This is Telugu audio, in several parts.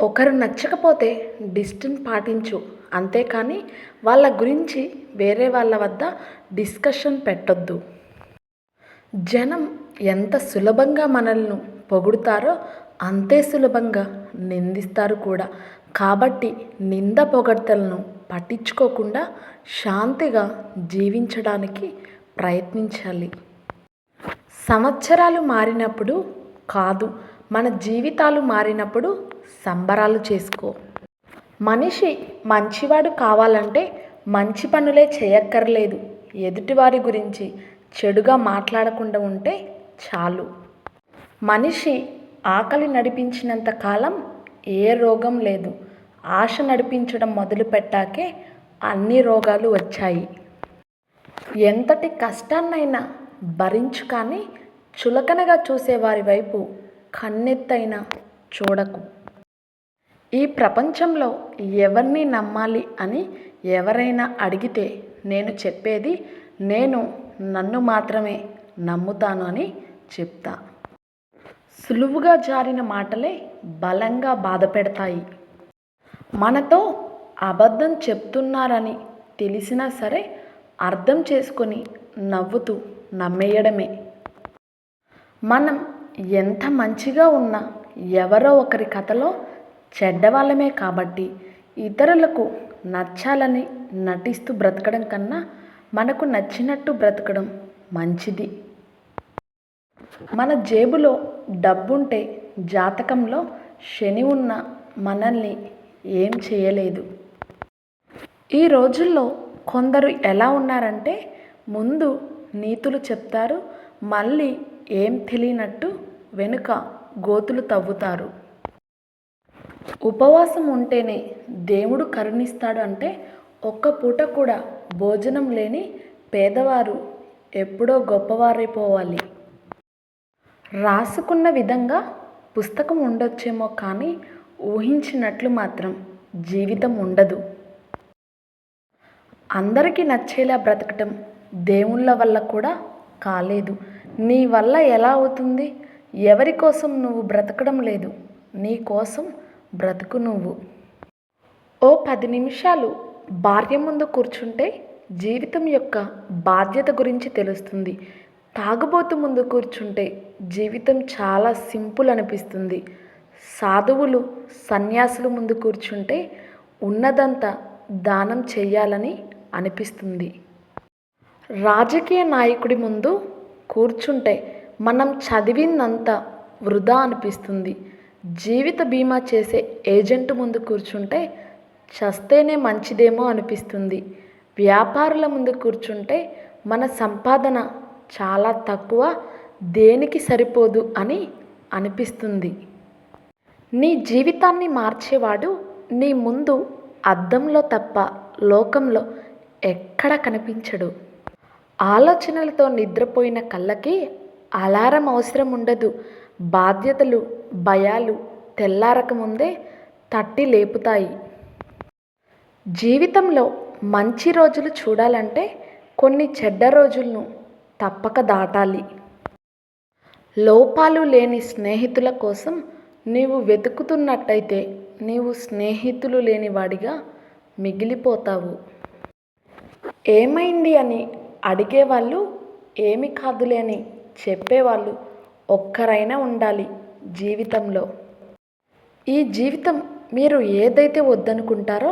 ఒకరు నచ్చకపోతే డిస్టెన్స్ పాటించు, అంతేకాని వాళ్ళ గురించి వేరే వాళ్ళ వద్ద డిస్కషన్ పెట్టొద్దు. జనం ఎంత సులభంగా మనల్ని పొగుడుతారో అంతే సులభంగా నిందిస్తారు కూడా. కాబట్టి నింద పొగడ్తలను పట్టించుకోకుండా శాంతిగా జీవించడానికి ప్రయత్నించాలి. సంవత్సరాలు మారినప్పుడు కాదు, మన జీవితాలు మారినప్పుడు సంబరాలు చేసుకో. మనిషి మంచివాడు కావాలంటే మంచి పనులే చేయక్కర్లేదు. ఎదుటివారి గురించి చెడుగా మాట్లాడకుండా ఉంటే చాలు. మనిషి ఆకలి నడిపించినంత కాలం ఏ రోగం లేదు. ఆశ నడిపించడం మొదలు పెట్టాకే అన్ని రోగాలు వచ్చాయి. ఎంతటి కష్టాన్నైనా భరించు, కానీ చులకనగా చూసేవారి వైపు కన్నెత్తైనా చూడకు. ఈ ప్రపంచంలో ఎవరిని నమ్మాలి అని ఎవరైనా అడిగితే నేను చెప్పేది, నేను నన్ను మాత్రమే నమ్ముతాను అని చెప్తా. సులువుగా జారిన మాటలే బలంగా బాధ పెడతాయి. మనతో అబద్ధం చెప్తున్నారని తెలిసినా సరే అర్థం చేసుకొని నవ్వుతూ నమ్మేయడమే. మనం ఎంత మంచిగా ఉన్నా ఎవరో ఒకరి కథలో చెడ్డవాళ్ళమే. కాబట్టి ఇతరులకు నచ్చాలని నటిస్తూ బ్రతకడం కన్నా మనకు నచ్చినట్టు బ్రతకడం మంచిది. మన జేబులో డబ్బుంటే జాతకంలో శని ఉన్న మనల్ని ఏం చేయలేదు. ఈ రోజుల్లో కొందరు ఎలా ఉన్నారంటే ముందు నీతులు చెప్తారు, మళ్ళీ ఏం తెలియనట్టు వెనుక గోతులు తవ్వుతారు. ఉపవాసం ఉంటేనే దేవుడు కరుణిస్తాడు అంటే ఒక్క పూట కూడా భోజనం లేని పేదవారు ఎప్పుడో గొప్పవారైపోవాలి. రాసుకున్న విధంగా పుస్తకం ఉండొచ్చేమో కానీ ఊహించినట్లు మాత్రం జీవితం ఉండదు. అందరికీ నచ్చేలా బ్రతకటం దేవుళ్ళ వల్ల కూడా కాలేదు. నీ వల్ల ఎలా అవుతుంది? ఎవరి కోసం నువ్వు బ్రతకడం లేదు, నీ కోసం బ్రతుకు నువ్వు. ఓ 10 నిమిషాలు భార్య ముందు కూర్చుంటే జీవితం యొక్క బాధ్యత గురించి తెలుస్తుంది. తాగుబోతు ముందు కూర్చుంటే జీవితం చాలా సింపుల్ అనిపిస్తుంది. సాధువులు సన్యాసుల ముందు కూర్చుంటే ఉన్నదంతా దానం చెయ్యాలని అనిపిస్తుంది. రాజకీయ నాయకుడి ముందు కూర్చుంటే మనం చదివిందంతా వృధా అనిపిస్తుంది. జీవిత బీమా చేసే ఏజెంట్ ముందు కూర్చుంటే చస్తేనే మంచిదేమో అనిపిస్తుంది. వ్యాపారుల ముందు కూర్చుంటే మన సంపాదన చాలా తక్కువ, దేనికి సరిపోదు అని అనిపిస్తుంది. నీ జీవితాన్ని మార్చేవాడు నీ ముందు అద్దంలో తప్ప లోకంలో ఎక్కడ కనిపించడు. ఆలోచనలతో నిద్రపోయిన కళ్ళకి అలారం అవసరం ఉండదు. బాధ్యతలు భయాలు తెల్లారకముందే తట్టి లేపుతాయి. జీవితంలో మంచి రోజులు చూడాలంటే కొన్ని చెడ్డ రోజులను తప్పక దాటాలి. లోపాలు లేని స్నేహితుల కోసం నీవు వెతుకుతున్నట్టయితే నీవు స్నేహితులు లేని వాడిగా మిగిలిపోతావు. ఏమైంది అని అడిగేవాళ్ళు, ఏమి కాదులే అని చెప్పేవాళ్ళు ఒక్కరైనా ఉండాలి జీవితంలో. ఈ జీవితం మీరు ఏదైతే వద్దనుకుంటారో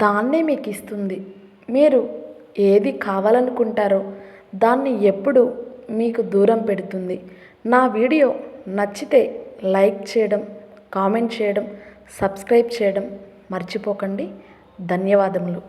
దాన్నే మీకు ఇస్తుంది. మీరు ఏది కావాలనుకుంటారో దాన్ని ఎప్పుడు మీకు దూరం పెడుతుంది. నా వీడియో నచ్చితే లైక్ చేయడం, కామెంట్ చేయడం, సబ్స్క్రైబ్ చేయడం మర్చిపోకండి. ధన్యవాదములు.